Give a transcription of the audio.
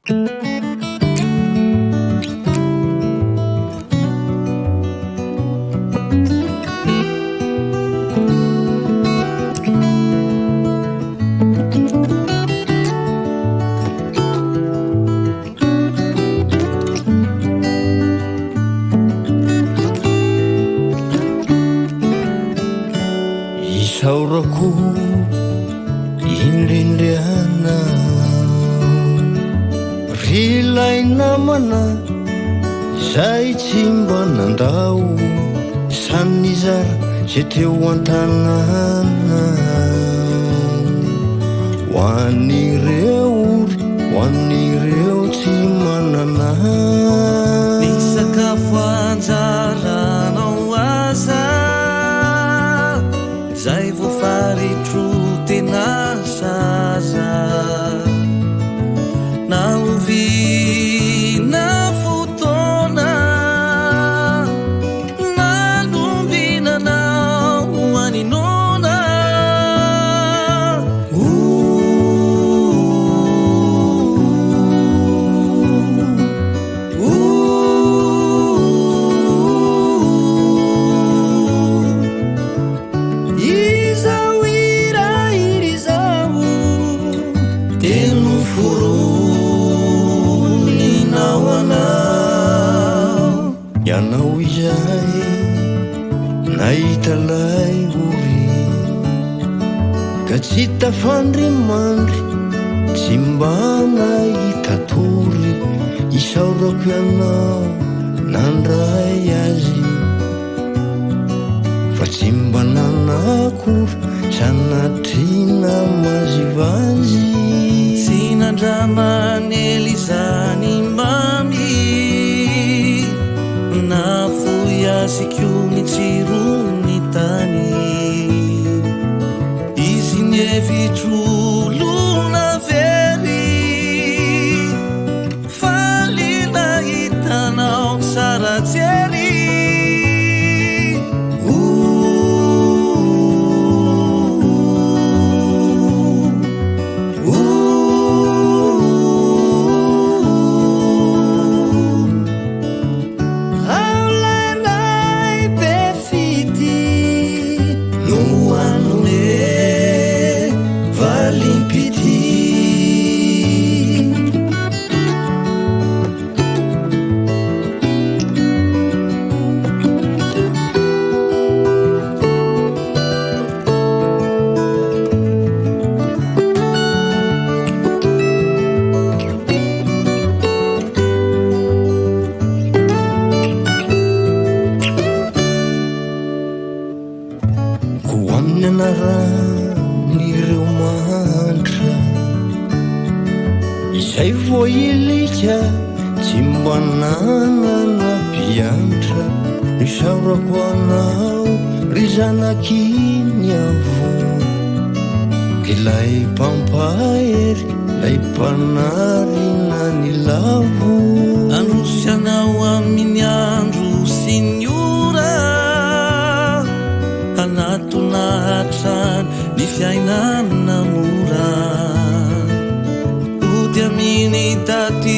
Isaorako indrindriana rilay namana izay tsy mba nandao sanizara ze teo an-tanàna ho an'ireo tsy manana ny sakafo anjaranao aza zay voafaritro tena zaza na ovina fotoana nanombinanao aninona ianao izay nahitalay ory ka tsy tafandrimandry tsy mba nahita tory isaorako ianao nandray azy fa tsy mba nanakory sanatrina mazivazy tsy nandramany izany mami nafoiaziko mitsirony tany izy nyevitro lona very falina hitanao sara jery nireo mantra izay voailika tsy mba nanana biantra nisaorako anao ry zanakiny avo ilay mpampahery lay mpanarina ny lavo androsianao amin'ny andro sy ny ora anatonahatra ny fiainana mora ody aminy daty